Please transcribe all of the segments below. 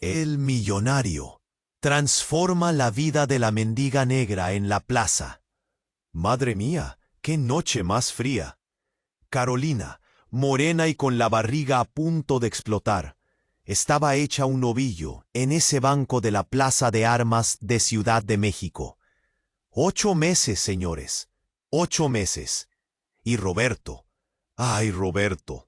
El millonario transforma la vida de la mendiga negra en la plaza. Madre mía, qué noche más fría. Carolina, morena y con la barriga a punto de explotar, estaba hecha un ovillo en ese banco de la Plaza de Armas de Ciudad de México. 8 meses, señores, 8 meses. Y Roberto, ay Roberto,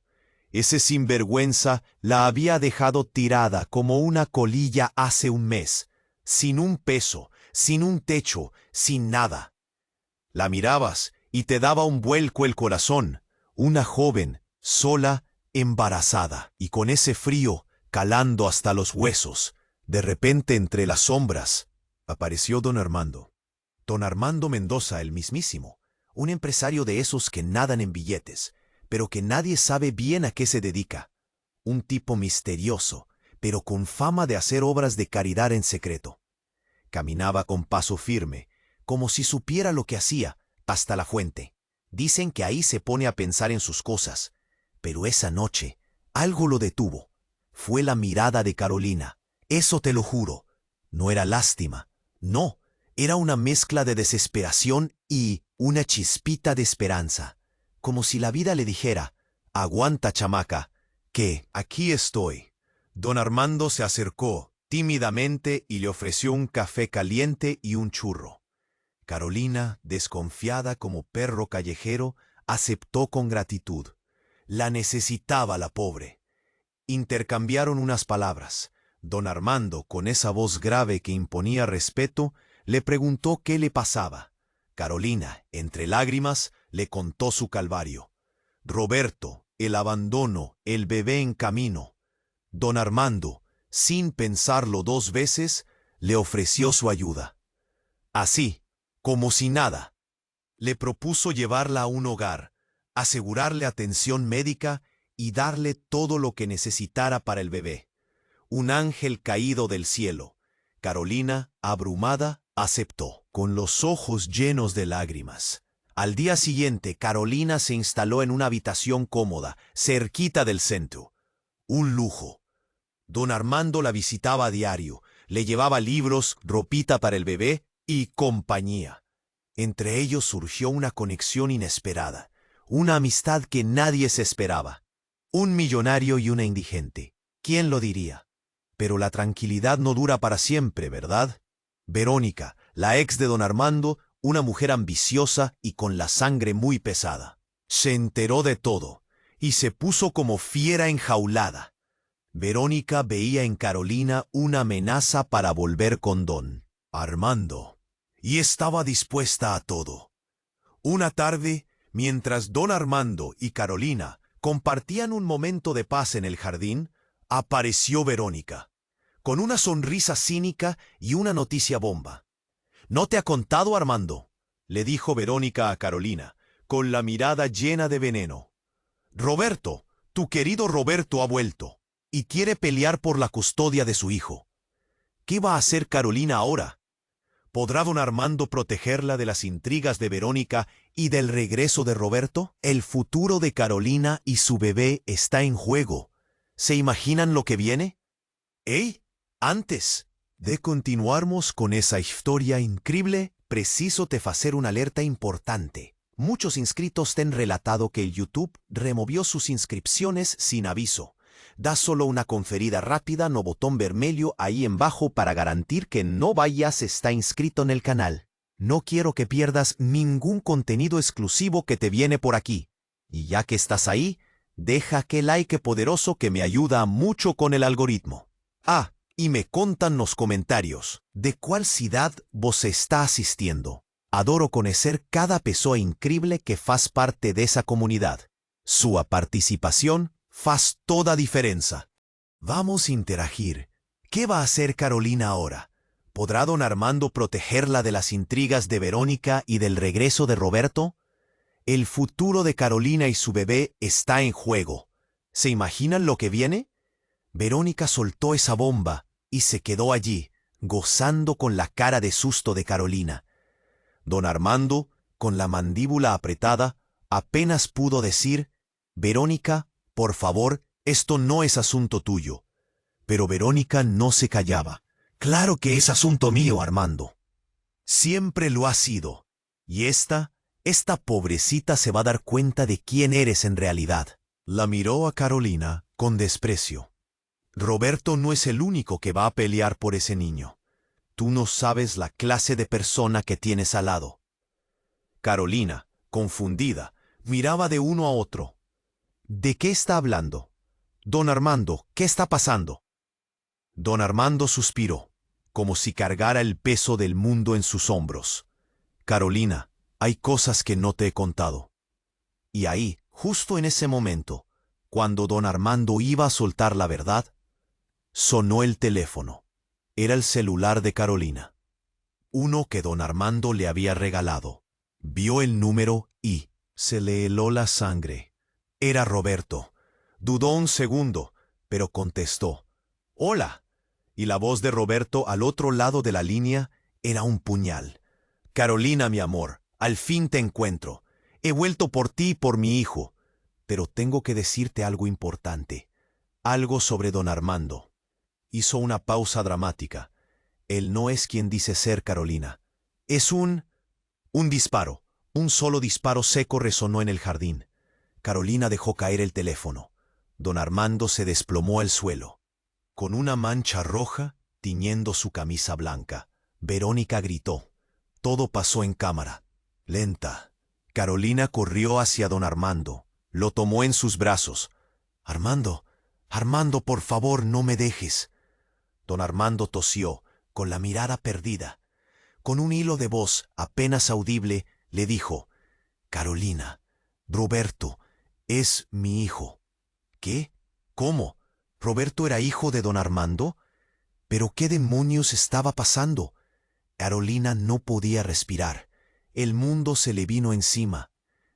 ese sinvergüenza la había dejado tirada como una colilla hace un mes, sin un peso, sin un techo, sin nada. La mirabas y te daba un vuelco el corazón, una joven, sola, embarazada, y con ese frío calando hasta los huesos. De repente, entre las sombras, apareció don Armando. Don Armando Mendoza, el mismísimo, un empresario de esos que nadan en billetes, pero que nadie sabe bien a qué se dedica. Un tipo misterioso, pero con fama de hacer obras de caridad en secreto. Caminaba con paso firme, como si supiera lo que hacía, hasta la fuente. Dicen que ahí se pone a pensar en sus cosas, pero esa noche algo lo detuvo. Fue la mirada de Carolina, eso te lo juro. No era lástima, no, era una mezcla de desesperación y una chispita de esperanza, como si la vida le dijera: aguanta, chamaca, que aquí estoy. Don Armando se acercó tímidamente y le ofreció un café caliente y un churro. Carolina, desconfiada como perro callejero, aceptó con gratitud. La necesitaba la pobre. Intercambiaron unas palabras. Don Armando, con esa voz grave que imponía respeto, le preguntó qué le pasaba. Carolina, entre lágrimas, le contó su calvario. Roberto, el abandono, el bebé en camino. Don Armando, sin pensarlo 2 veces, le ofreció su ayuda. Así, como si nada, le propuso llevarla a un hogar, asegurarle atención médica y darle todo lo que necesitara para el bebé. Un ángel caído del cielo. Carolina, abrumada, aceptó, con los ojos llenos de lágrimas. Al día siguiente, Carolina se instaló en una habitación cómoda, cerquita del centro. Un lujo. Don Armando la visitaba a diario, le llevaba libros, ropita para el bebé y compañía. Entre ellos surgió una conexión inesperada, una amistad que nadie se esperaba. Un millonario y una indigente. ¿Quién lo diría? Pero la tranquilidad no dura para siempre, ¿verdad? Verónica, la ex de don Armando, una mujer ambiciosa y con la sangre muy pesada, se enteró de todo y se puso como fiera enjaulada. Verónica veía en Carolina una amenaza para volver con don Armando, y estaba dispuesta a todo. Una tarde, mientras don Armando y Carolina compartían un momento de paz en el jardín, apareció Verónica, con una sonrisa cínica y una noticia bomba. «¿No te ha contado, Armando?», le dijo Verónica a Carolina, con la mirada llena de veneno. «Roberto, tu querido Roberto ha vuelto, y quiere pelear por la custodia de su hijo». ¿Qué va a hacer Carolina ahora? ¿Podrá don Armando protegerla de las intrigas de Verónica y del regreso de Roberto? El futuro de Carolina y su bebé está en juego. ¿Se imaginan lo que viene? ¡Ey! Antes de continuarmos con esa historia increíble, preciso te hacer una alerta importante. Muchos inscritos te han relatado que el YouTube removió sus inscripciones sin aviso. Da solo una conferida rápida no botón vermelho ahí en bajo para garantir que no vayas está inscrito en el canal. No quiero que pierdas ningún contenido exclusivo que te viene por aquí. Y ya que estás ahí, deja aquel like poderoso que me ayuda mucho con el algoritmo. Ah, y me contan los comentarios de cuál ciudad vos está asistiendo. Adoro conocer cada persona increíble que faz parte de esa comunidad. Su participación faz toda diferencia. Vamos a interagir. ¿Qué va a hacer Carolina ahora? ¿Podrá don Armando protegerla de las intrigas de Verónica y del regreso de Roberto? El futuro de Carolina y su bebé está en juego. ¿Se imaginan lo que viene? Verónica soltó esa bomba y se quedó allí, gozando con la cara de susto de Carolina. Don Armando, con la mandíbula apretada, apenas pudo decir: «Verónica, por favor, esto no es asunto tuyo». Pero Verónica no se callaba. Claro que es asunto mío, Armando. Siempre lo ha sido. Y esta pobrecita se va a dar cuenta de quién eres en realidad. La miró a Carolina con desprecio. Roberto no es el único que va a pelear por ese niño. Tú no sabes la clase de persona que tienes al lado. Carolina, confundida, miraba de uno a otro. ¿De qué está hablando? Don Armando, ¿qué está pasando? Don Armando suspiró, como si cargara el peso del mundo en sus hombros. Carolina, hay cosas que no te he contado. Y ahí, justo en ese momento, cuando don Armando iba a soltar la verdad, sonó el teléfono. Era el celular de Carolina. Uno que don Armando le había regalado. Vio el número y se le heló la sangre. Era Roberto. Dudó un segundo, pero contestó. «Hola». Y la voz de Roberto al otro lado de la línea era un puñal. «Carolina, mi amor, al fin te encuentro. He vuelto por ti y por mi hijo. Pero tengo que decirte algo importante. Algo sobre don Armando». Hizo una pausa dramática. Él no es quien dice ser, Carolina. Es un disparo. Un solo disparo seco resonó en el jardín. Carolina dejó caer el teléfono. Don Armando se desplomó al suelo, con una mancha roja tiñendo su camisa blanca. Verónica gritó. Todo pasó en cámara, lenta. Carolina corrió hacia don Armando. Lo tomó en sus brazos. «Armando, Armando, por favor, no me dejes». Don Armando tosió, con la mirada perdida. Con un hilo de voz apenas audible, le dijo: «Carolina, Roberto, es mi hijo». «¿Qué? ¿Cómo? ¿Roberto era hijo de don Armando? ¿Pero qué demonios estaba pasando?» Carolina no podía respirar. El mundo se le vino encima.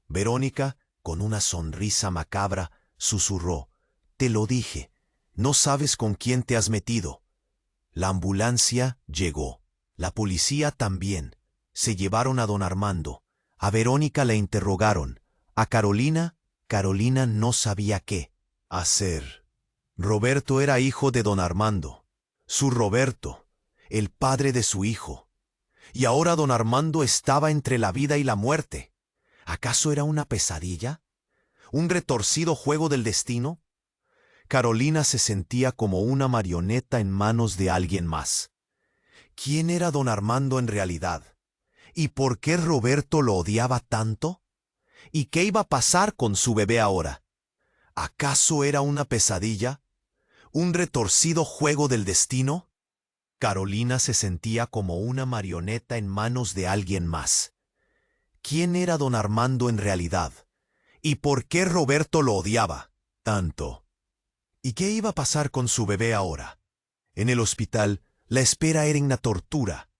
Verónica, con una sonrisa macabra, susurró: «Te lo dije, no sabes con quién te has metido». La ambulancia llegó. La policía también. Se llevaron a don Armando. A Verónica la interrogaron. A Carolina no sabía qué hacer. Roberto era hijo de don Armando. Su Roberto, el padre de su hijo. Y ahora don Armando estaba entre la vida y la muerte. ¿Acaso era una pesadilla? ¿Un retorcido juego del destino? Carolina se sentía como una marioneta en manos de alguien más. ¿Quién era don Armando en realidad? ¿Y por qué Roberto lo odiaba tanto? ¿Y qué iba a pasar con su bebé ahora? ¿Acaso era una pesadilla? ¿Un retorcido juego del destino? Carolina se sentía como una marioneta en manos de alguien más. ¿Quién era don Armando en realidad? ¿Y por qué Roberto lo odiaba tanto? ¿Y qué iba a pasar con su bebé ahora? En el hospital, la espera era una tortura.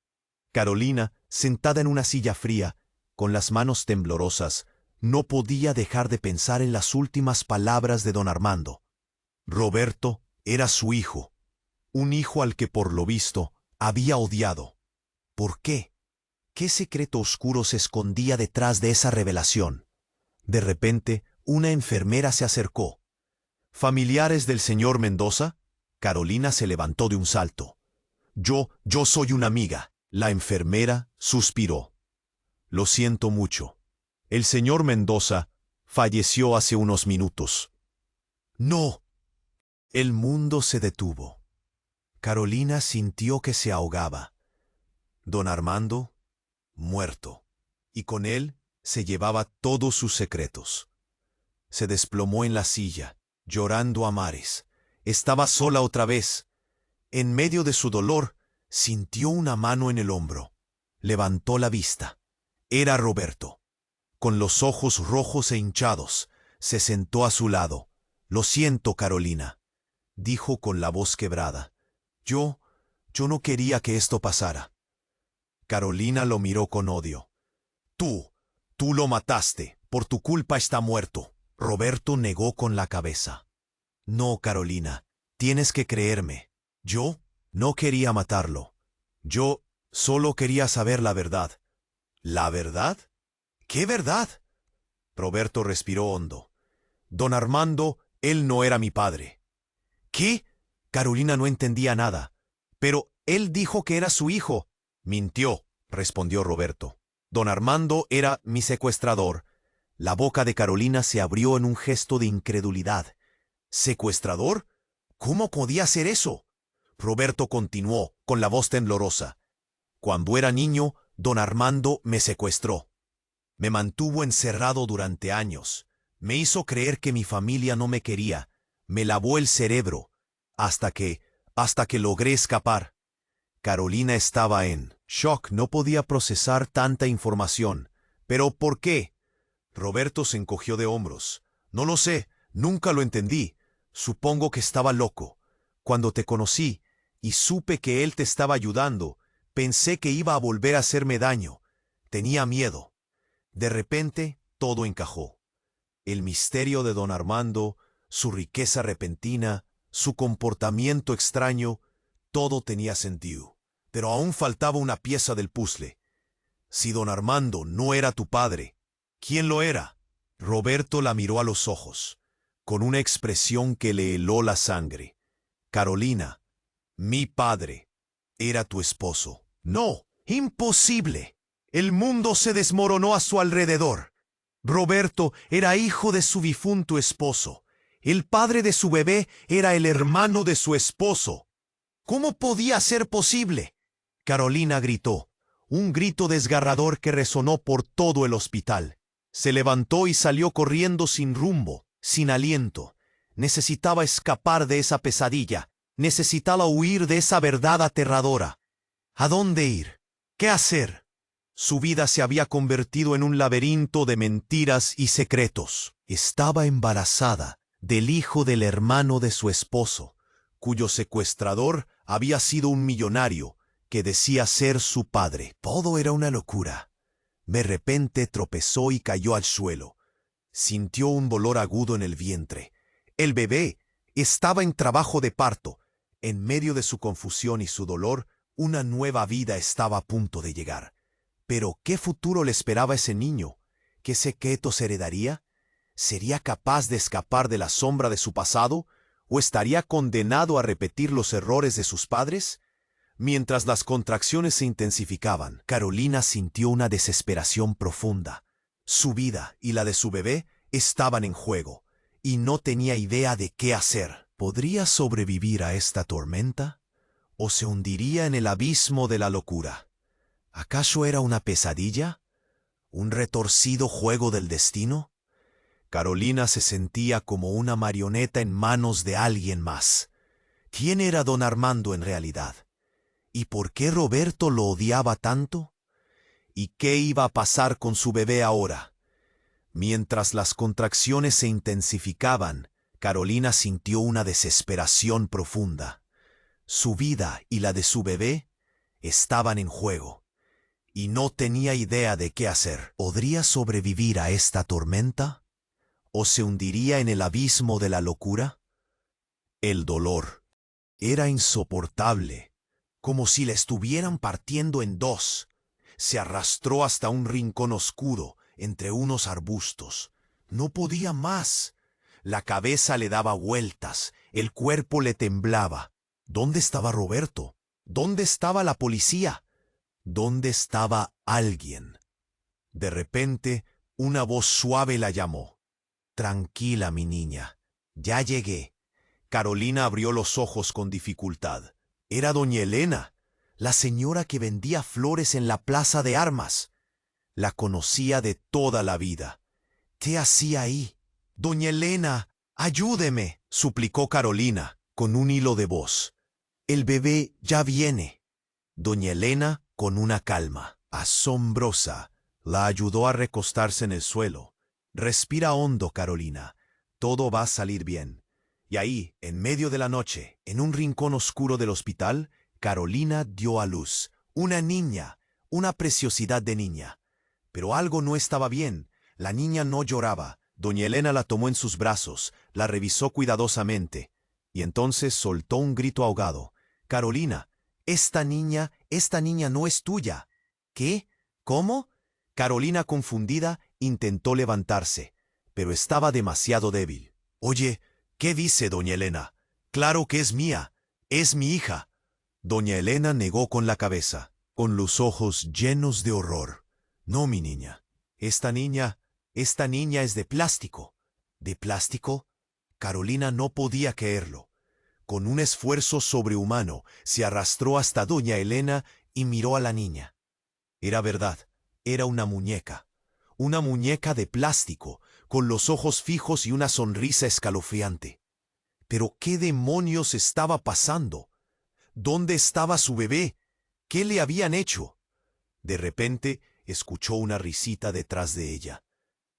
Carolina, sentada en una silla fría, con las manos temblorosas, no podía dejar de pensar en las últimas palabras de don Armando. Roberto era su hijo, un hijo al que por lo visto había odiado. ¿Por qué? ¿Qué secreto oscuro se escondía detrás de esa revelación? De repente, una enfermera se acercó. ¿Familiares del señor Mendoza? Carolina se levantó de un salto. Yo soy una amiga». La enfermera suspiró. «Lo siento mucho. El señor Mendoza falleció hace unos minutos». «No». El mundo se detuvo. Carolina sintió que se ahogaba. Don Armando, muerto. Y con él se llevaba todos sus secretos. Se desplomó en la silla, llorando a mares. Estaba sola otra vez. En medio de su dolor, sintió una mano en el hombro. Levantó la vista. Era Roberto. Con los ojos rojos e hinchados, se sentó a su lado. «Lo siento, Carolina», dijo con la voz quebrada. Yo no quería que esto pasara». Carolina lo miró con odio. Tú lo mataste. Por tu culpa está muerto». Roberto negó con la cabeza. «No, Carolina, tienes que creerme. Yo no quería matarlo. Yo solo quería saber la verdad». «¿La verdad? ¿Qué verdad?» Roberto respiró hondo. «Don Armando, él no era mi padre». «¿Qué? Carolina no entendía nada. Pero él dijo que era su hijo. Mintió, respondió Roberto. Don Armando era mi secuestrador. La boca de Carolina se abrió en un gesto de incredulidad. ¿Secuestrador? ¿Cómo podía hacer eso? Roberto continuó, con la voz temblorosa. Cuando era niño, don Armando me secuestró. Me mantuvo encerrado durante años. Me hizo creer que mi familia no me quería. Me lavó el cerebro. Hasta que logré escapar. Carolina estaba en shock. No podía procesar tanta información. ¿Pero por qué? Roberto se encogió de hombros. No lo sé. Nunca lo entendí. Supongo que estaba loco. Cuando te conocí y supe que él te estaba ayudando, pensé que iba a volver a hacerme daño. Tenía miedo. De repente, todo encajó. El misterio de don Armando, su riqueza repentina, su comportamiento extraño, todo tenía sentido. Pero aún faltaba una pieza del puzzle. Si don Armando no era tu padre, ¿quién lo era? Roberto la miró a los ojos, con una expresión que le heló la sangre. Carolina, mi padre, era tu esposo. No, imposible. El mundo se desmoronó a su alrededor. Roberto era hijo de su difunto esposo. El padre de su bebé era el hermano de su esposo. ¿Cómo podía ser posible? Carolina gritó, un grito desgarrador que resonó por todo el hospital. Se levantó y salió corriendo sin rumbo, sin aliento. Necesitaba escapar de esa pesadilla. Necesitaba huir de esa verdad aterradora. ¿A dónde ir? ¿Qué hacer? Su vida se había convertido en un laberinto de mentiras y secretos. Estaba embarazada del hijo del hermano de su esposo, cuyo secuestrador había sido un millonario que decía ser su padre. Todo era una locura. De repente tropezó y cayó al suelo. Sintió un dolor agudo en el vientre. El bebé estaba en trabajo de parto. En medio de su confusión y su dolor, una nueva vida estaba a punto de llegar. Pero ¿qué futuro le esperaba a ese niño? ¿Qué secretos heredaría? ¿Sería capaz de escapar de la sombra de su pasado? ¿O estaría condenado a repetir los errores de sus padres? Mientras las contracciones se intensificaban, Carolina sintió una desesperación profunda. Su vida y la de su bebé estaban en juego, y no tenía idea de qué hacer. ¿Podría sobrevivir a esta tormenta? ¿O se hundiría en el abismo de la locura? ¿Acaso era una pesadilla? ¿Un retorcido juego del destino? Carolina se sentía como una marioneta en manos de alguien más. ¿Quién era don Armando en realidad? ¿Y por qué Roberto lo odiaba tanto? ¿Y qué iba a pasar con su bebé ahora? Mientras las contracciones se intensificaban, Carolina sintió una desesperación profunda. Su vida y la de su bebé estaban en juego, y no tenía idea de qué hacer. ¿Podría sobrevivir a esta tormenta? ¿O se hundiría en el abismo de la locura? El dolor era insoportable, como si le estuvieran partiendo en dos. Se arrastró hasta un rincón oscuro, entre unos arbustos. No podía más. La cabeza le daba vueltas, el cuerpo le temblaba. ¿Dónde estaba Roberto? ¿Dónde estaba la policía? ¿Dónde estaba alguien? De repente, una voz suave la llamó. Tranquila, mi niña. Ya llegué. Carolina abrió los ojos con dificultad. Era doña Elena, la señora que vendía flores en la plaza de armas. La conocía de toda la vida. ¿Qué hacía ahí? Doña Elena, ayúdeme, suplicó Carolina, con un hilo de voz. El bebé ya viene. Doña Elena, con una calma asombrosa, la ayudó a recostarse en el suelo. Respira hondo, Carolina. Todo va a salir bien. Y ahí, en medio de la noche, en un rincón oscuro del hospital, Carolina dio a luz. Una niña, una preciosidad de niña. Pero algo no estaba bien. La niña no lloraba. Doña Elena la tomó en sus brazos, la revisó cuidadosamente, y entonces soltó un grito ahogado. Carolina, esta niña no es tuya. ¿Qué? ¿Cómo? Carolina, confundida, intentó levantarse, pero estaba demasiado débil. Oye, ¿qué dice doña Elena? Claro que es mía. Es mi hija. Doña Elena negó con la cabeza, con los ojos llenos de horror. No, mi niña. Esta niña es de plástico. ¿De plástico? Carolina no podía creerlo. Con un esfuerzo sobrehumano, se arrastró hasta doña Elena y miró a la niña. Era verdad, era una muñeca de plástico, con los ojos fijos y una sonrisa escalofriante. Pero ¿qué demonios estaba pasando? ¿Dónde estaba su bebé? ¿Qué le habían hecho? De repente, escuchó una risita detrás de ella.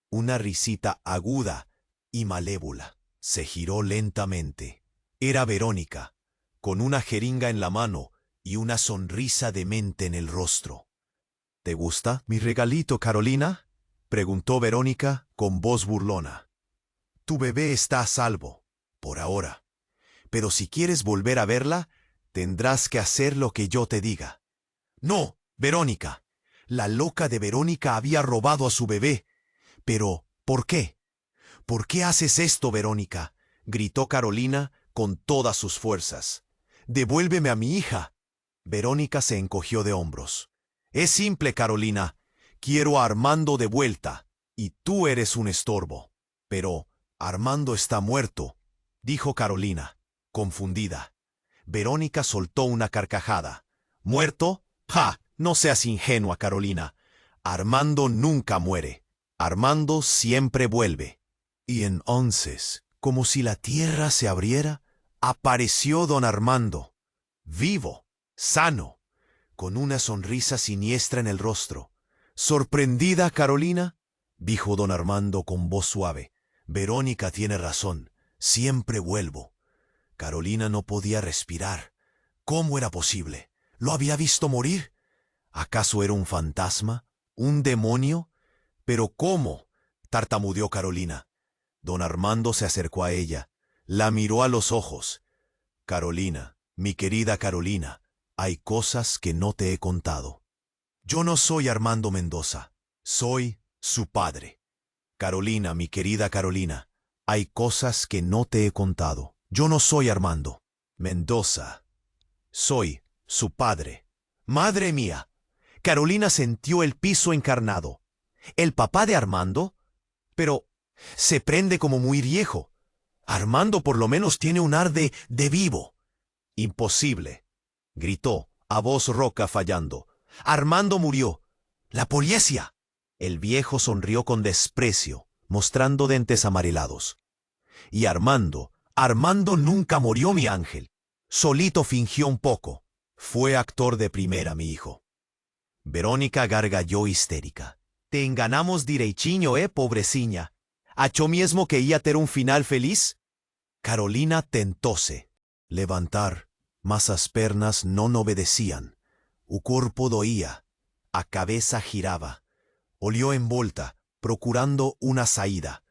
Una risita aguda y malévola. Se giró lentamente. Era Verónica, con una jeringa en la mano y una sonrisa demente en el rostro. ¿Te gusta mi regalito, Carolina?, preguntó Verónica con voz burlona. Tu bebé está a salvo, por ahora. Pero si quieres volver a verla, tendrás que hacer lo que yo te diga. No, Verónica. La loca de Verónica había robado a su bebé. Pero, ¿por qué? ¿Por qué haces esto, Verónica?, gritó Carolina con todas sus fuerzas. ¡Devuélveme a mi hija! Verónica se encogió de hombros. Es simple, Carolina. Quiero a Armando de vuelta, y tú eres un estorbo. Pero Armando está muerto, dijo Carolina, confundida. Verónica soltó una carcajada. ¿Muerto? ¡Ja! No seas ingenua, Carolina. Armando nunca muere. Armando siempre vuelve. Y entonces, como si la tierra se abriera, apareció don Armando, vivo, sano, con una sonrisa siniestra en el rostro. ¿Sorprendida, Carolina?, dijo don Armando con voz suave. Verónica tiene razón, siempre vuelvo. Carolina no podía respirar. ¿Cómo era posible? ¿Lo había visto morir? ¿Acaso era un fantasma? ¿Un demonio? ¿Pero cómo?, tartamudeó Carolina. Don Armando se acercó a ella, la miró a los ojos. Carolina, mi querida Carolina, hay cosas que no te he contado. Yo no soy Armando Mendoza, soy su padre. Carolina, mi querida Carolina, hay cosas que no te he contado. Yo no soy Armando Mendoza, soy su padre. ¡Madre mía! Carolina sintió el piso encarnado. ¿El papá de Armando? Pero se prende como muy viejo. Armando por lo menos tiene un ar de vivo. Imposible, gritó, a voz ronca fallando. Armando murió. ¡La policía! El viejo sonrió con desprecio, mostrando dientes amarelados. Y Armando nunca murió, mi ángel. Solito fingió un poco. Fue actor de primera, mi hijo. Verónica gargalló histérica. Te enganamos direitinho, pobrecina. ¿Achó mismo que iba a ter un final feliz? Carolina tentóse levantar, mas as pernas no obedecían. O corpo doía, a cabeza giraba. Olió envolta, procurando una saída.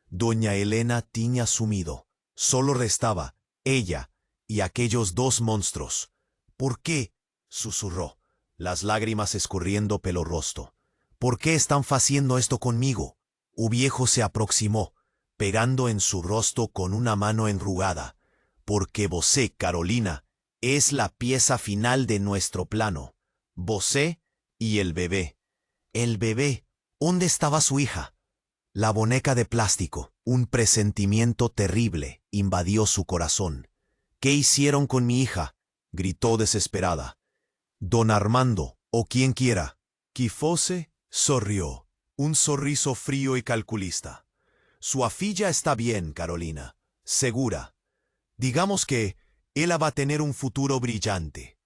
Doña Elena tiña sumido. Solo restaba ella y aquellos dos monstruos. ¿Por qué?, susurró, las lágrimas escurriendo pelo rostro. ¿Por qué están haciendo esto conmigo? Un viejo se aproximó, pegando en su rostro con una mano enrugada. Porque vosé, Carolina, es la pieza final de nuestro plano. Vosé y el bebé. El bebé. ¿Dónde estaba su hija? La boneca de plástico. Un presentimiento terrible invadió su corazón. ¿Qué hicieron con mi hija?, gritó desesperada. Don Armando, o quien quiera. Quifose sonrió, un sorriso frío y calculista. Su afilla está bien, Carolina, segura. Digamos que ella va a tener un futuro brillante.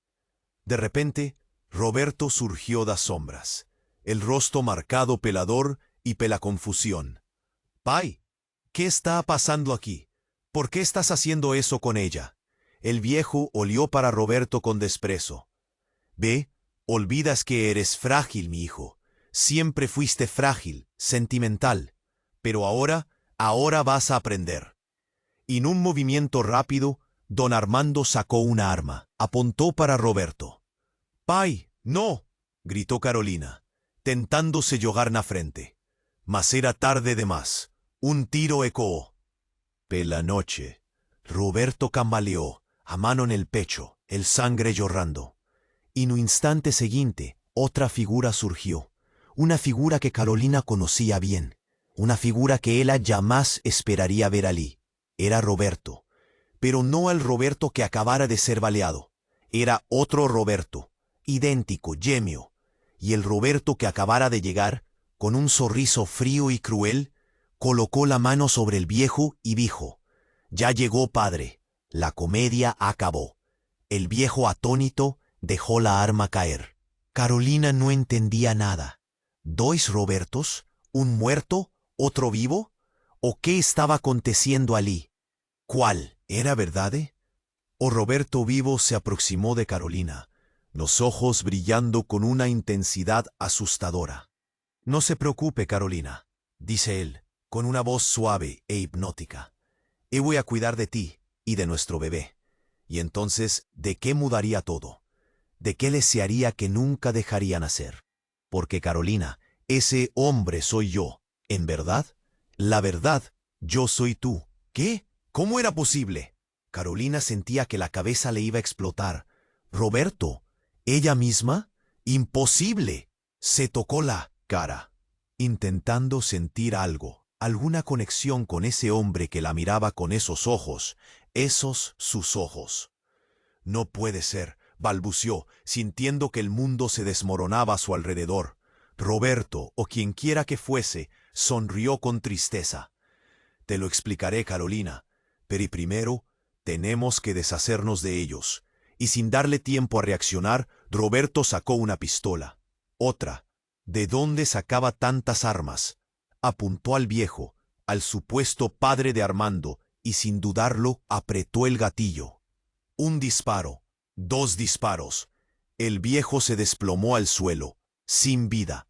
De repente, Roberto surgió das sombras, el rostro marcado pelador y pela confusión. Pai, ¿qué está pasando aquí? ¿Por qué estás haciendo eso con ella? El viejo olió para Roberto con desprecio. Ve, olvidas que eres frágil, mi hijo. Siempre fuiste frágil, sentimental. Pero ahora vas a aprender. En un movimiento rápido, don Armando sacó una arma, apuntó para Roberto. ¡Pai, no!, gritó Carolina, tentándose jogar na frente. Mas era tarde de más. Un tiro ecoó. Pela noche, Roberto cambaleó, a mano en el pecho, el sangre llorando. Y no instante siguiente, otra figura surgió, una figura que Carolina conocía bien, una figura que ella jamás esperaría ver allí. Era Roberto, pero no el Roberto que acabara de ser baleado. Era otro Roberto, idéntico, gemio, y el Roberto que acabara de llegar, con un sonriso frío y cruel, colocó la mano sobre el viejo y dijo: «Ya llegó, padre, la comedia acabó». El viejo atónito dejó la arma caer. Carolina no entendía nada. ¿Dos Robertos? ¿Un muerto? ¿Otro vivo? ¿O qué estaba aconteciendo allí? ¿Cuál? ¿Era verdad? O Roberto vivo se aproximó de Carolina, los ojos brillando con una intensidad asustadora. «No se preocupe, Carolina», dice él, con una voz suave e hipnótica. «Yo voy a cuidar de ti y de nuestro bebé». Y entonces, ¿de qué mudaría todo? ¿De qué les se haría que nunca dejaría nacer? Porque, Carolina, ese hombre soy yo, ¿en verdad? La verdad, yo soy tú. ¿Qué? ¿Cómo era posible? Carolina sentía que la cabeza le iba a explotar. ¿Roberto? ¿Ella misma? ¡Imposible! Se tocó la cara, intentando sentir algo, alguna conexión con ese hombre que la miraba con esos ojos, esos sus ojos. «No puede ser», balbució, sintiendo que el mundo se desmoronaba a su alrededor. Roberto, o quien quiera que fuese, sonrió con tristeza. «Te lo explicaré, Carolina, pero primero tenemos que deshacernos de ellos». Y sin darle tiempo a reaccionar, Roberto sacó una pistola. Otra. ¿De dónde sacaba tantas armas? Apuntó al viejo, al supuesto padre de Armando, y sin dudarlo apretó el gatillo. Un disparo, dos disparos. El viejo se desplomó al suelo, sin vida.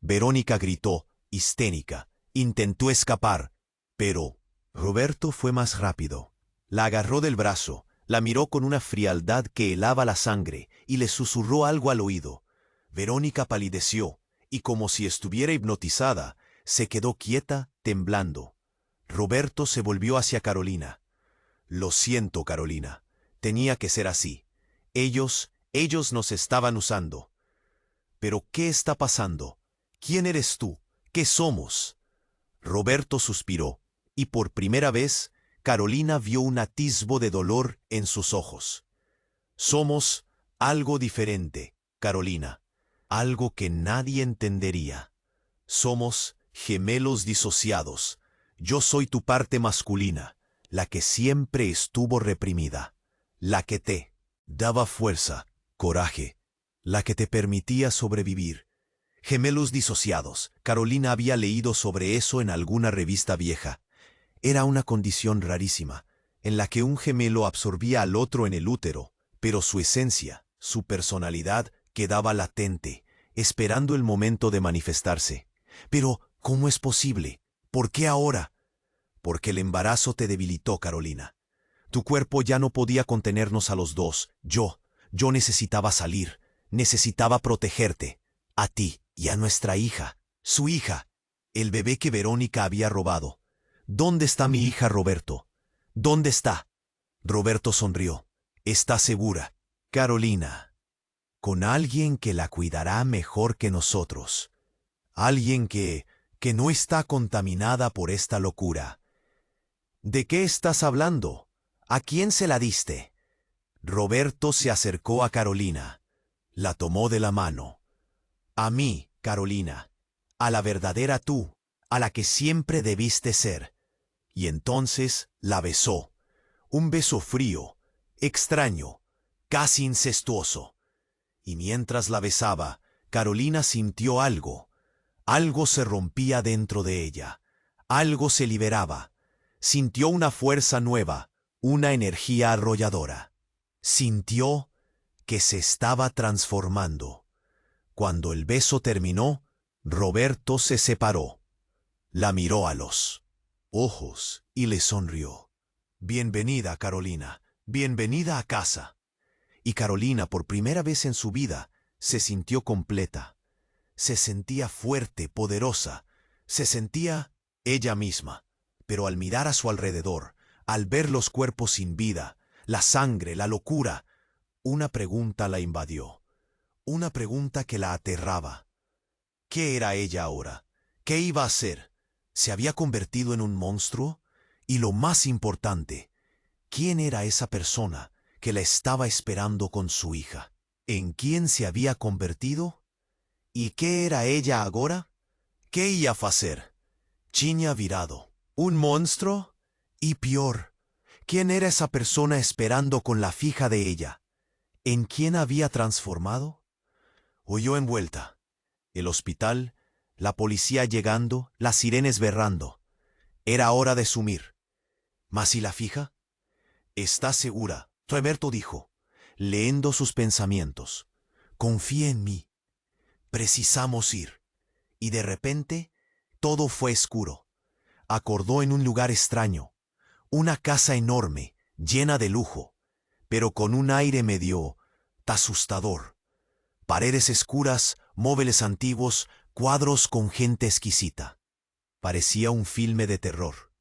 Verónica gritó, histérica. Intentó escapar, pero Roberto fue más rápido. La agarró del brazo, la miró con una frialdad que helaba la sangre y le susurró algo al oído. Verónica palideció y, como si estuviera hipnotizada, se quedó quieta, temblando. Roberto se volvió hacia Carolina. «Lo siento, Carolina. Tenía que ser así. Ellos nos estaban usando». «¿Pero qué está pasando? ¿Quién eres tú? ¿Qué somos?» Roberto suspiró, y por primera vez Carolina vio un atisbo de dolor en sus ojos. «Somos algo diferente, Carolina, algo que nadie entendería. Somos gemelos disociados. Yo soy tu parte masculina, la que siempre estuvo reprimida, la que te daba fuerza, coraje, la que te permitía sobrevivir». Gemelos disociados. Carolina había leído sobre eso en alguna revista vieja. Era una condición rarísima, en la que un gemelo absorbía al otro en el útero, pero su esencia, su personalidad, quedaba latente, esperando el momento de manifestarse. Pero, ¿cómo es posible? ¿Por qué ahora? Porque el embarazo te debilitó, Carolina. Tu cuerpo ya no podía contenernos a los dos. Yo necesitaba salir, necesitaba protegerte, a ti y a nuestra hija, su hija, el bebé que Verónica había robado. «¿Dónde está mi hija, Roberto? ¿Dónde está?» Roberto sonrió. «Está segura, Carolina, con alguien que la cuidará mejor que nosotros. Alguien que no está contaminada por esta locura». «¿De qué estás hablando? ¿A quién se la diste?» Roberto se acercó a Carolina. La tomó de la mano. «A mí, Carolina, a la verdadera tú, a la que siempre debiste ser». Y entonces la besó. Un beso frío, extraño, casi incestuoso. Y mientras la besaba, Carolina sintió algo. Algo se rompía dentro de ella. Algo se liberaba. Sintió una fuerza nueva, una energía arrolladora. Sintió que se estaba transformando. Cuando el beso terminó, Roberto se separó. La miró a los ojos y le sonrió. «Bienvenida, Carolina, bienvenida a casa». Y Carolina, por primera vez en su vida, se sintió completa. Se sentía fuerte, poderosa. Se sentía ella misma. Pero al mirar a su alrededor, al ver los cuerpos sin vida, la sangre, la locura. Una pregunta la invadió, una pregunta que la aterraba. ¿Qué era ella ahora? ¿Qué iba a hacer? ¿Se había convertido en un monstruo? Y lo más importante, ¿quién era esa persona que la estaba esperando con su hija? ¿En quién se había convertido? ¿Y qué era ella ahora? ¿Qué iba a hacer? Chiña virado. ¿Un monstruo? Y peor, ¿quién era esa persona esperando con la fija de ella? ¿En quién había transformado? Huyó envuelta. El hospital, la policía llegando, las sirenes berrando. Era hora de sumir. ¿Mas y la fija? ¿Estás segura? Roberto dijo, leyendo sus pensamientos. Confía en mí. Precisamos ir. Y de repente, todo fue oscuro. Acordó en un lugar extraño. Una casa enorme, llena de lujo, pero con un aire medio asustador. Paredes oscuras, móviles antiguos, cuadros con gente exquisita. Parecía un filme de terror.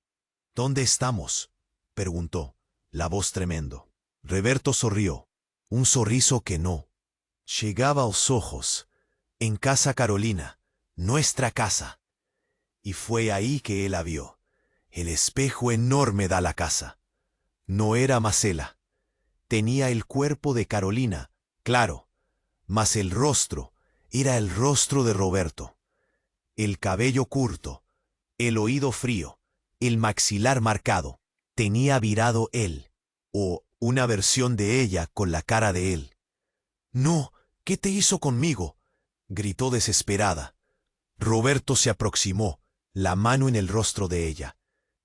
¿Dónde estamos?, preguntó, la voz tremendo. Roberto sonrió, un sonriso que no llegaba a los ojos. En casa Carolina, nuestra casa. Y fue ahí que él la vio. El espejo enorme de la casa. No era Marcela. Tenía el cuerpo de Carolina, claro, mas el rostro era el rostro de Roberto. El cabello curto, el oído frío, el maxilar marcado. Tenía virado él, o una versión de ella con la cara de él. «No, ¿qué te hizo conmigo?», gritó desesperada. Roberto se aproximó, la mano en el rostro de ella.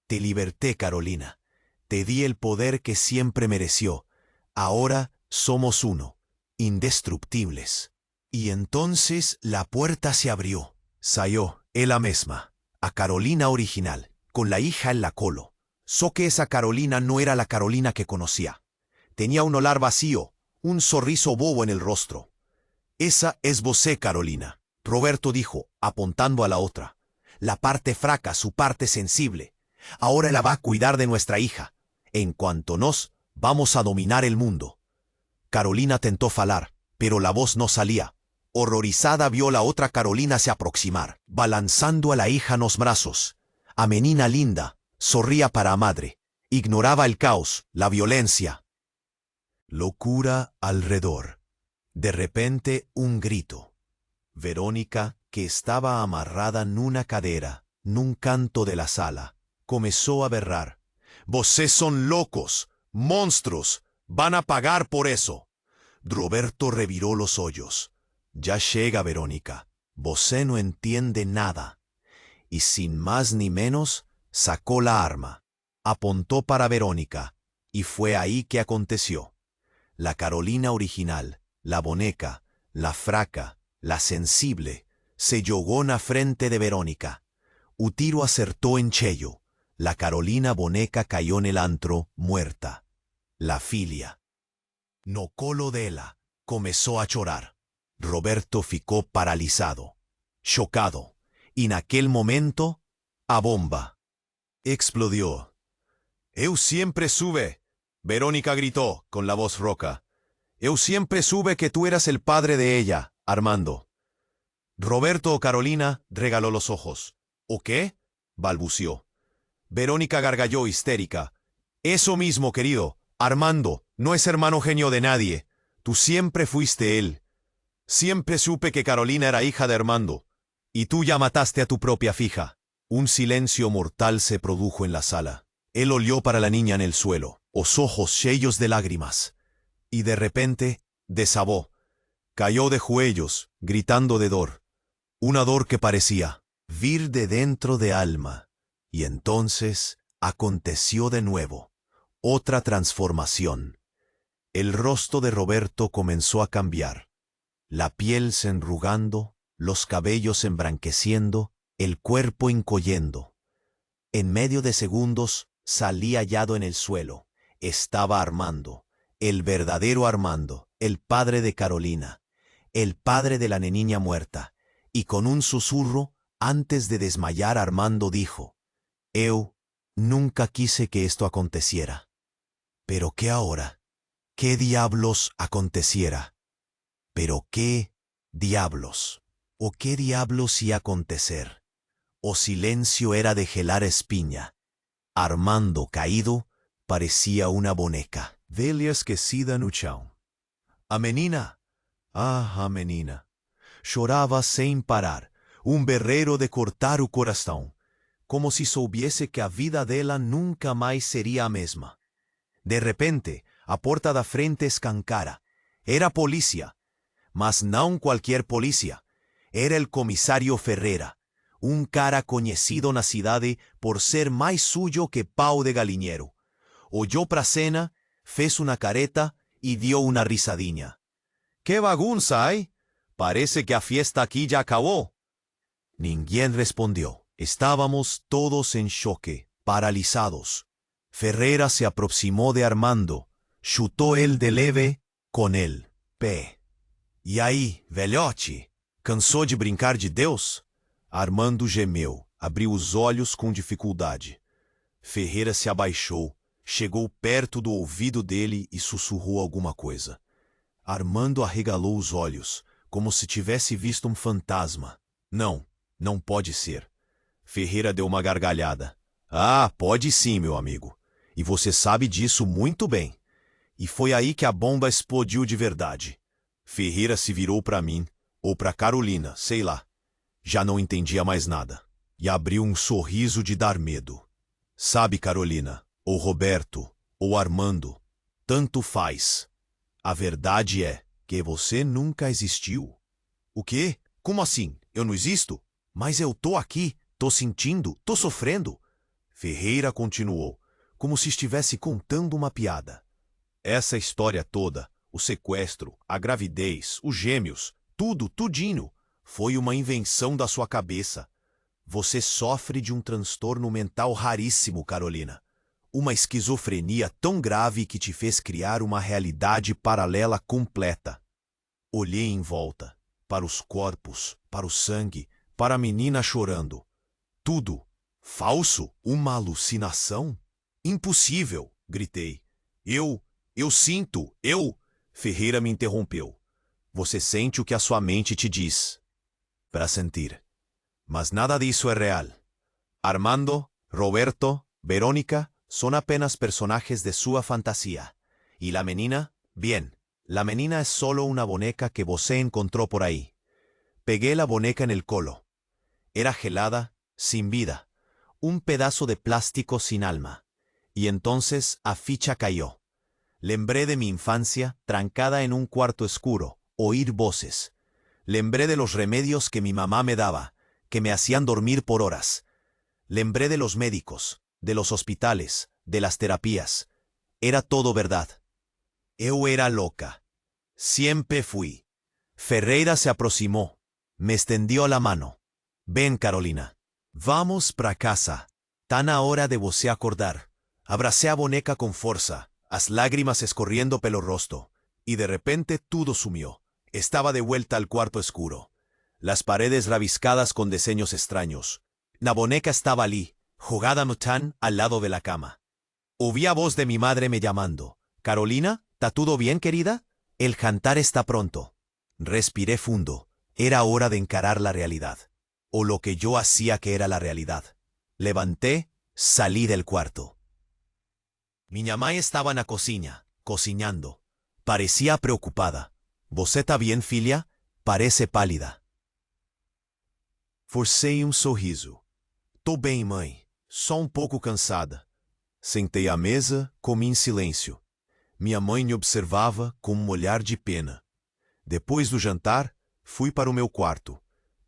«Te liberté, Carolina. Te di el poder que siempre mereció. Ahora somos uno, indestructibles». Y entonces la puerta se abrió. Salió, ella misma, a Carolina original, con la hija en la colo. So que esa Carolina no era la Carolina que conocía. Tenía un olor vacío, un sonriso bobo en el rostro. «Esa es vosé, Carolina», Roberto dijo, apuntando a la otra. «La parte fraca, su parte sensible. Ahora la va a cuidar de nuestra hija. En cuanto nos, vamos a dominar el mundo». Carolina tentó falar, pero la voz no salía. Horrorizada vio la otra Carolina se aproximar, balanzando a la hija en los brazos. A menina linda, sonría para madre. Ignoraba el caos, la violencia. Locura alrededor. De repente un grito. Verónica, que estaba amarrada en una cadera, en un canto de la sala, comenzó a berrar. «Vosés son locos, monstruos, van a pagar por eso». Roberto reviró los ojos. «Ya llega, Verónica, vosé no entiende nada». Y sin más ni menos, sacó la arma, apuntó para Verónica, y fue ahí que aconteció. La Carolina original, la boneca, la fraca, la sensible, se yogó en la frente de Verónica. Un tiro acertó en Chello. La Carolina boneca cayó en el antro, muerta. La filia. No colo de ella, comenzó a chorar. Roberto ficó paralizado, chocado. Y en aquel momento, a bomba. Explodió. «Eu siempre sube», Verónica gritó con la voz roca. «Eu siempre sube que tú eras el padre de ella, Armando». Roberto o Carolina regaló los ojos. «¿O qué?», balbució. Verónica gargalló histérica. «Eso mismo, querido. Armando no es hermano genio de nadie. Tú siempre fuiste él. Siempre supe que Carolina era hija de Armando. Y tú ya mataste a tu propia fija». Un silencio mortal se produjo en la sala. Él olió para la niña en el suelo, los ojos llenos de lágrimas. Y de repente, desabó. Cayó de juellos, gritando de dor. Una dor que parecía vir de dentro de alma. Y entonces aconteció de nuevo. Otra transformación. El rostro de Roberto comenzó a cambiar. La piel se enrugando, los cabellos emblanqueciendo, el cuerpo encogiendo. En medio de segundos salía hallado en el suelo. Estaba Armando, el verdadero Armando, el padre de Carolina, el padre de la niña muerta. Y con un susurro, antes de desmayar, Armando dijo: «Eu nunca quise que esto aconteciera». Pero ¿qué ahora? ¿Qué diablos aconteciera? Pero ¿qué diablos? ¿O qué diablos ia acontecer? O silencio era de gelar espinha. Armando, caído, parecía una boneca. Velha esquecida no chão. A menina, a menina, chorava sem parar, berreiro de cortar o coração, como si soubiese que a vida dela nunca mais seria a mesma. De repente, a porta da frente escancara. Era polícia, mas não qualquer polícia. Era el comisario Ferreira, cara conhecido na cidade por ser mais sujo que pau de galinheiro. Olhou pra cena, fez una careta e dio una risadinha. «¿Qué bagunça, hay? Parece que a fiesta aquí ya acabó». Ninguém respondió. Estábamos todos en choque, paralizados. Ferreira se aproximó de Armando, chutó él de leve con el pé. «E aí, velhote, cansou de brincar de Deus?» Armando gemeu, abriu os olhos com dificuldade. Ferreira se abaixou, chegou perto do ouvido dele e sussurrou alguma coisa. Armando arregalou os olhos, como se tivesse visto um fantasma. «Não, não pode ser». Ferreira deu uma gargalhada. «Ah, pode sim, meu amigo. E você sabe disso muito bem». E foi aí que a bomba explodiu de verdade. Ferreira se virou para mim, ou para Carolina, sei lá. Já não entendia mais nada. E abriu um sorriso de dar medo. «Sabe, Carolina, ou Roberto, ou Armando, tanto faz. A verdade é que você nunca existiu». «O quê? Como assim? Eu não existo? Mas eu tô aqui, tô sentindo, tô sofrendo». Ferreira continuou, como se estivesse contando uma piada. «Essa história toda, o sequestro, a gravidez, os gêmeos, tudo, tudinho, foi uma invenção da sua cabeça. Você sofre de um transtorno mental raríssimo, Carolina. Uma esquizofrenia tão grave que te fez criar uma realidade paralela completa». Olhei em volta, para os corpos, para o sangue, para a menina chorando. Tudo falso? Uma alucinação? «Impossível!» gritei. Eu sinto, Ferreira me interrompeu. «Você sente o que a sua mente te diz. Para sentir. Mas nada disso é real. Armando, Roberto, Verónica son apenas personajes de sua fantasía. Y la menina, bien, la menina es solo una boneca que você encontró por ahí». Pegué la boneca en el colo. Era gelada, sin vida, un pedazo de plástico sin alma. Y entonces a ficha cayó. Lembré de mi infancia, trancada en un cuarto oscuro, oír voces. Lembré de los remedios que mi mamá me daba, que me hacían dormir por horas. Lembré de los médicos, de los hospitales, de las terapias. Era todo verdad. Eu era loca. Siempre fui. Ferreira se aproximó. Me extendió la mano. «Ven, Carolina. Vamos pra casa. Tá na hora de você acordar». Abracé a boneca con fuerza, as lágrimas escorriendo pelo rosto, y de repente todo sumió. Estaba de vuelta al cuarto oscuro. Las paredes rabiscadas con diseños extraños. La boneca estaba allí, jugada no tan al lado de la cama. Oí a voz de mi madre me llamando. «Carolina, ¿tá todo bien, querida? El jantar está pronto». Respiré fundo. Era hora de encarar la realidad. O lo que yo hacía que era la realidad. Levanté, salí del cuarto. Minha mãe estaba na cozinha, cocinando. Parecía preocupada. «Você tá bien, filha? Parece pálida». Forcei um sorriso. «Tô bem, mãe. Só um pouco cansada». Sentei à mesa, comi em silêncio. Minha mãe me observava com um olhar de pena. Depois do jantar, fui para o meu quarto.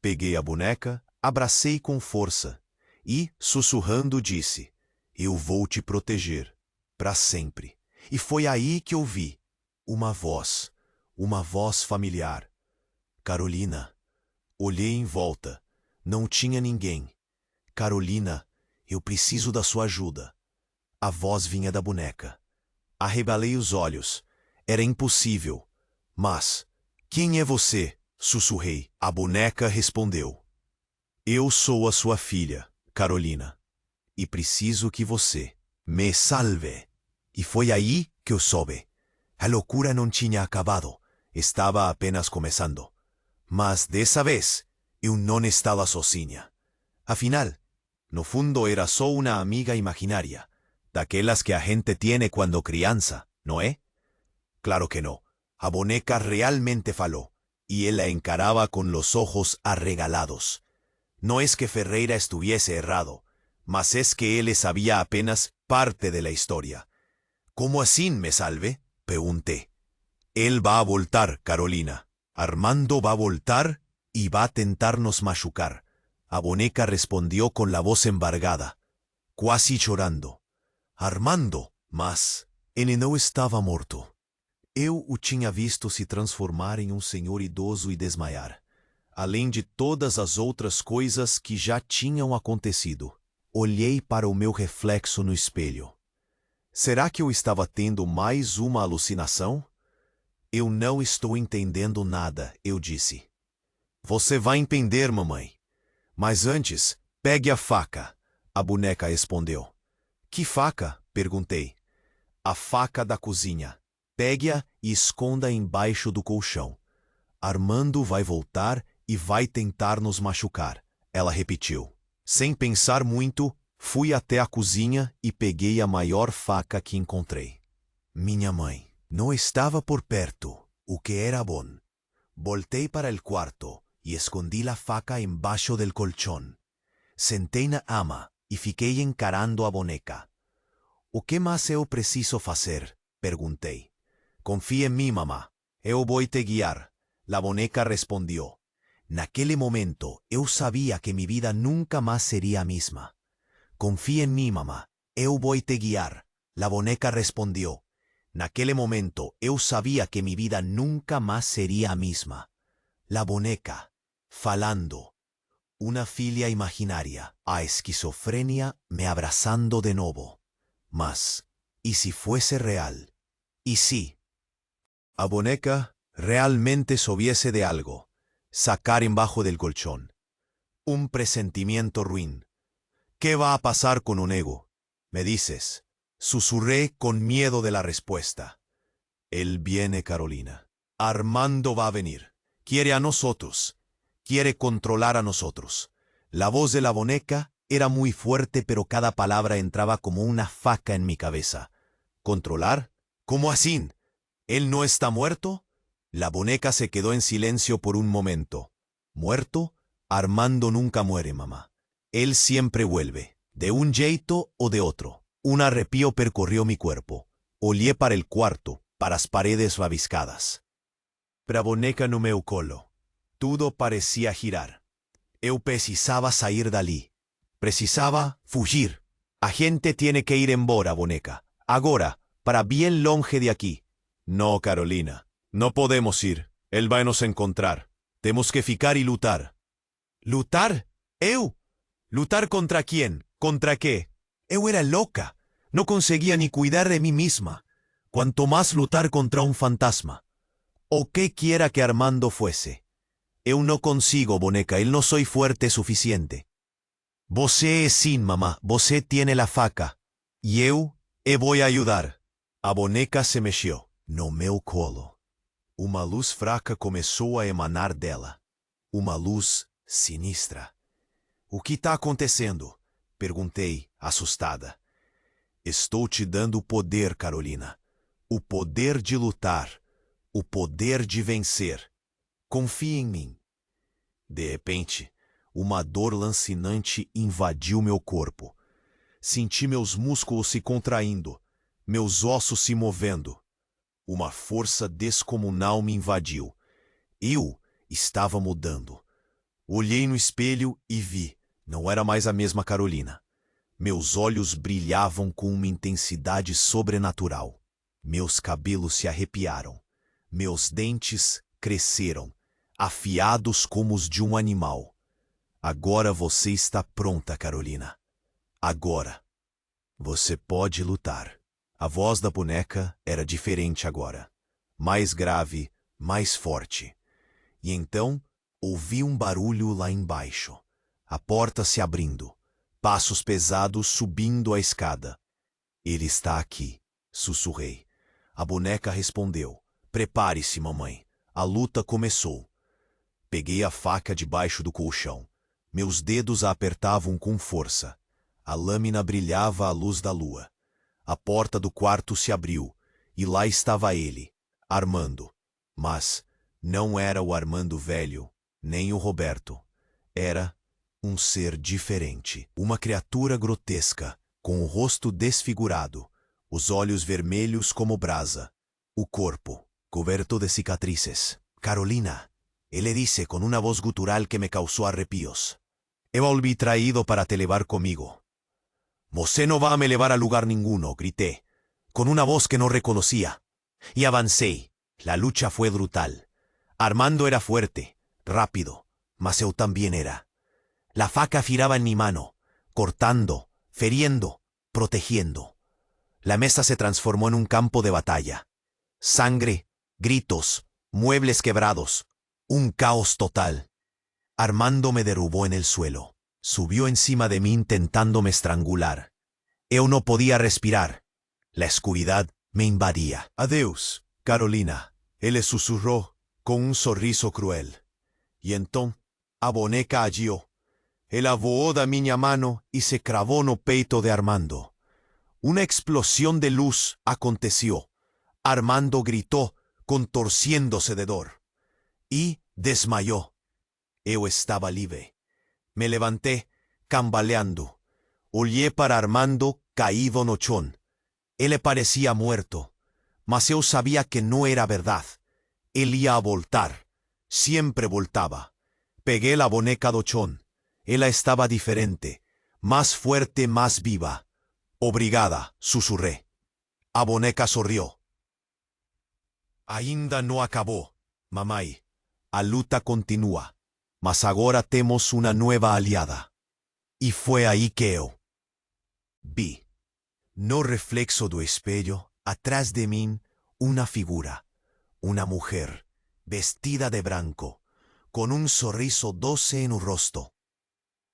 Peguei a boneca, abracei com força e, sussurrando, disse: «Eu vou te proteger. Para sempre». E foi aí que ouvi uma voz familiar. «Carolina». Olhei em volta. Não tinha ninguém. «Carolina, eu preciso da sua ajuda». A voz vinha da boneca. Arregalei os olhos. Era impossível. «Mas, quem é você?» sussurrei. A boneca respondeu: «Eu sou a sua filha, Carolina, e preciso que você me salve». E foi aí que eu soube. A loucura não tinha acabado, estava apenas começando. Mas dessa vez, eu não estava sozinha. Afinal, no fundo era só uma amiga imaginária, daquelas que a gente tiene cuando criança, não é? Claro que no. A boneca realmente faló, y él la encaraba con los ojos arregalados. No es que Ferreira estuviese errado, mas es que él sabía apenas parte de la historia. ¿Cómo así me salve? Pregunté. Él va a voltar, Carolina. Armando va a voltar y va a tentarnos machucar. A boneca respondió con la voz embargada, quasi llorando. Armando, mas ele não estava morto. Eu o tinha visto se transformar em um senhor idoso e desmaiar, além de todas as outras coisas que já tinham acontecido. Olhei para o meu reflexo no espelho. Será que eu estava tendo mais uma alucinação? Eu não estou entendendo nada, eu disse. Você vai entender, mamãe. Mas antes, pegue a faca, a boneca respondeu. Que faca? Perguntei. A faca da cozinha. Pegue-a e esconda embaixo do colchão. Armando vai voltar e vai tentar nos machucar, ela repetiu. Sem pensar muito, fui até a cozinha e peguei a maior faca que encontrei. Minha mãe não estava por perto, o que era bom. Voltei para el quarto e escondi a faca embaixo del colchón. Sentei na cama e fiquei encarando a boneca. O que mais eu preciso fazer? Perguntei. Confía en mí, mamá. Eu vou te guiar. La boneca respondió. Naquele momento, eu sabía que mi vida nunca más sería misma. Confía en mí, mamá. Eu vou te guiar. La boneca respondió. Naquele momento, eu sabía que mi vida nunca más sería misma. La boneca, falando. Una filia imaginaria, a esquizofrenia me abrazando de nuevo. Mas, ¿y si fuese real? ¿Y si? A boneca realmente sobiese de algo, sacar embajo del colchón. Un presentimiento ruin. ¿Qué va a pasar con un ego? Me dices. Susurré con miedo de la respuesta. Él viene, Carolina. Armando va a venir. Quiere a nosotros. Quiere controlar a nosotros. La voz de la boneca era muy fuerte, pero cada palabra entraba como una faca en mi cabeza. ¿Controlar? ¿Cómo así? ¿Él no está muerto? La boneca se quedó en silencio por un momento. ¿Muerto? Armando nunca muere, mamá. Él siempre vuelve, de un jeito o de otro. Un arrepío percorrió mi cuerpo. Olhé para el cuarto, para as paredes rabiscadas. Pero a boneca no meu colo. Tudo parecía girar. Eu precisaba sair dali. Precisaba fugir. A gente tiene que ir embora, boneca. Agora, para bien longe de aquí. No, Carolina. No podemos ir. Él vai nos encontrar. Temos que ficar y lutar. ¿Lutar? ¿Eu? ¿Lutar contra quién? ¿Contra qué? Eu era loca. No conseguía ni cuidar de mí misma. Cuanto más lutar contra un fantasma. O qué quiera que Armando fuese. Eu no consigo, boneca. Él no soy fuerte suficiente. Você é sim, mamá. Você tiene la faca. E eu voy a ayudar. A boneca se mexeu. No meu colo. Uma luz fraca começou a emanar dela. Uma luz sinistra. O que está acontecendo? Perguntei, assustada. Estou te dando o poder, Carolina. O poder de lutar. O poder de vencer. Confie em mim. De repente, uma dor lancinante invadiu meu corpo. Senti meus músculos se contraindo, meus ossos se movendo. Uma força descomunal me invadiu. Eu estava mudando. Olhei no espelho e vi. Não era mais a mesma Carolina. Meus olhos brilhavam com uma intensidade sobrenatural. Meus cabelos se arrepiaram. Meus dentes cresceram, afiados como os de um animal. Agora você está pronta, Carolina. Agora. Você pode lutar. A voz da boneca era diferente agora. Mais grave, mais forte. E então, ouvi um barulho lá embaixo. A porta se abrindo. Passos pesados subindo a escada. Ele está aqui, sussurrei. A boneca respondeu: "Prepare-se, mamãe. A luta começou." Peguei a faca debaixo do colchão. Meus dedos a apertavam com força. A lâmina brilhava à luz da lua. A porta do quarto se abriu, e lá estava ele, Armando. Mas não era o Armando velho, nem o Roberto. Era um ser diferente. Uma criatura grotesca, com o rosto desfigurado, os olhos vermelhos como brasa, o corpo coberto de cicatrices. "Carolina", ele disse con una voz gutural que me causó arrepios. "Eu volví traído para te levar comigo." "Você no va a me levar a lugar ninguno", grité, con una voz que no reconocía. Y avancé. La lucha fue brutal. Armando era fuerte, rápido, mas eu también era. La faca giraba en mi mano, cortando, feriendo, protegiendo. La mesa se transformó en un campo de batalla. Sangre, gritos, muebles quebrados, un caos total. Armando me derrubó en el suelo. Subió encima de mí intentándome estrangular. Eu no podía respirar. La oscuridad me invadía. "Adeus, Carolina", ele susurró con un sorriso cruel. Y entonces a boneca agió. Ela voó da minha mano y se cravó no peito de Armando. Una explosión de luz aconteció. Armando gritó, contorciéndose de dolor. Y desmayó. Eu estaba libre. Me levanté, cambaleando. Olhé para Armando caído no chão. Ele parecía muerto, mas eu sabía que no era verdad. Él ia a voltar. Siempre voltaba. Pegué la boneca do chão. Ela estaba diferente, más fuerte, más viva. "Obrigada", susurré. A boneca sorrió. "Ainda no acabó, mamãe. A luta continúa, mas agora temos una nueva aliada." Y fue ahí que eu vi, no reflexo do espelho, atrás de mí, una figura, una mujer, vestida de branco, con un sorriso doce en el rostro.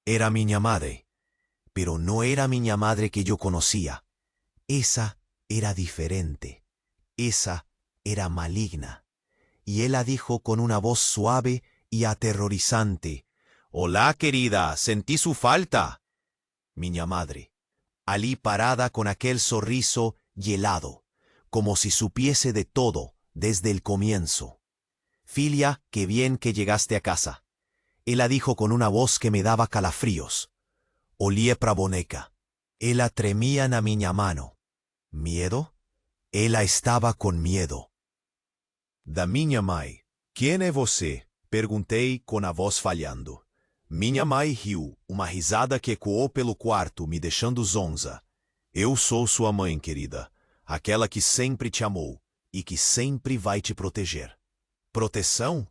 Era minha madre, pero no era minha madre que yo conocía. Esa era diferente. Esa era maligna. Y ella dijo con una voz suave y aterrorizante: "Hola, querida, sentí su falta." Minha madre, allí parada con aquel sorriso helado, como si supiese de todo desde el comienzo. "Filia, qué bien que llegaste a casa." Ella dijo con una voz que me daba calafríos. Olhé pra boneca. Ela tremía na minha mano. ¿Miedo? Ela estaba con miedo. "Da minha mãe." "Quem é você?" perguntei com a voz falhando. Minha mãe riu, uma risada que ecoou pelo quarto, me deixando zonza. "Eu sou sua mãe, querida. Aquela que sempre te amou e que sempre vai te proteger." Proteção?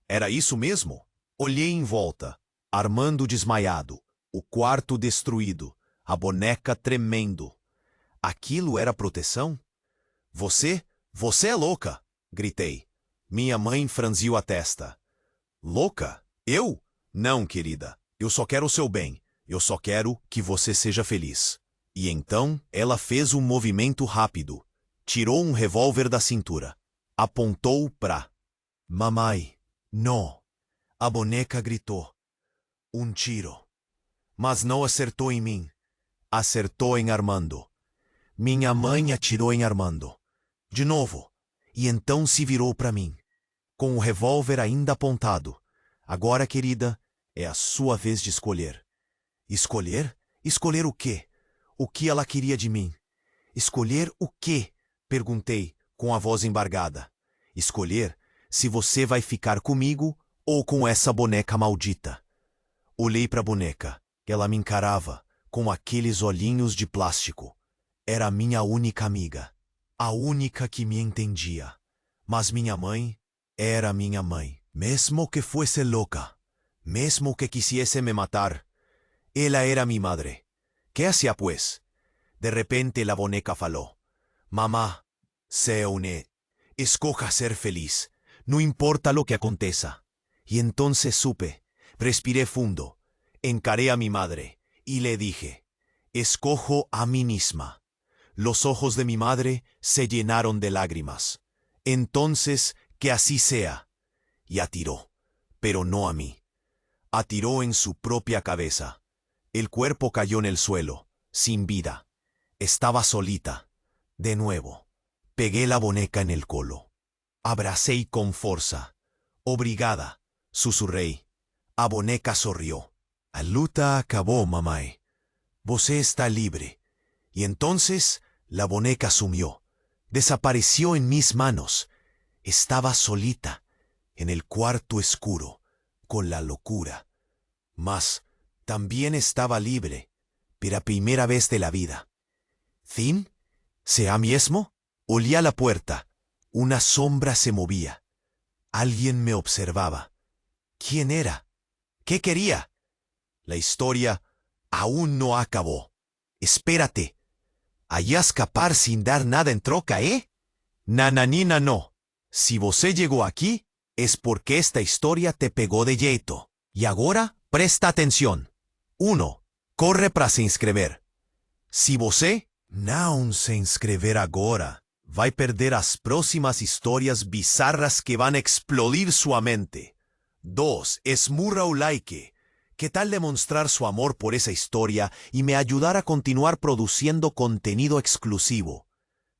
Era isso mesmo? Olhei em volta. Armando desmaiado, o quarto destruído, a boneca tremendo. Aquilo era proteção? Você é louca!" gritei. Minha mãe franziu a testa. "Louca? Eu? Não, querida. Eu só quero o seu bem. Eu só quero que você seja feliz." E então ela fez um movimento rápido. Tirou um revólver da cintura. Apontou pra mamãe. "Não!" A boneca gritou. Um tiro. Mas não acertou em mim. Acertou em Armando. Minha mãe atirou em Armando. De novo. E então se virou para mim, com o revólver ainda apontado. "Agora, querida, é a sua vez de escolher." Escolher? Escolher o quê? O que ela queria de mim? Escolher o quê? Perguntei, com a voz embargada. Escolher se você vai ficar comigo ou com essa boneca maldita. Olhei para a boneca. Ela me encarava, com aqueles olhinhos de plástico. Era minha única amiga. A única que me entendia. Mas minha mãe era minha mãe. Mesmo que fosse louca, mesmo que quisiese me matar, ela era mi madre. ¿Qué hacía pues? De repente la boneca faló. "Mamá, se une. Escoja ser feliz. No importa lo que aconteça." Y entonces supe, respiré fundo, encaré a mi madre y le dije: "Escojo a mí misma. Los ojos de mi madre se llenaron de lágrimas. Entonces, que así sea. Y atiró, pero no a mí. Atiró en su propia cabeza. El cuerpo cayó en el suelo, sin vida. Estaba solita. De nuevo. Pegué la boneca en el colo. Abracé y con fuerza. Obrigada, susurré. A boneca sorrió. A luta acabó, mamae. Você está libre. Y entonces la boneca sumió. Desapareció en mis manos. Estaba solita, en el cuarto oscuro, con la locura. Mas también estaba libre, pero primera vez de la vida. ¿Fin? ¿Sea mismo? Olía la puerta. Una sombra se movía. Alguien me observaba. ¿Quién era? ¿Qué quería? La historia aún no acabó. Espérate. Allá escapar sin dar nada en troca, ¿eh? Nananina no. Si você llegó aquí, es porque esta historia te pegó de jeito. Y ahora, presta atención. 1. Corre para se inscrever. Si você não se inscrever agora, vai perder as próximas historias bizarras que van a explodir su mente. 2. Esmurra o like. ¿Qué tal demostrar su amor por esa historia y me ayudar a continuar produciendo contenido exclusivo?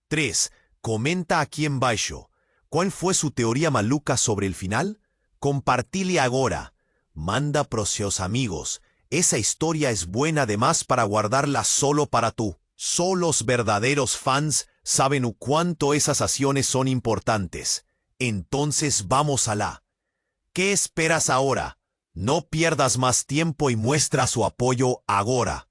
3. Comenta aquí en baixo. ¿Cuál fue su teoría maluca sobre el final? Compartile agora. Manda pro seus amigos. Esa historia es buena además para guardarla solo para tú. Solo los verdaderos fans saben cuánto esas acciones son importantes. Entonces vamos a la. ¿Qué esperas ahora? No pierdas más tiempo y muestra su apoyo ahora.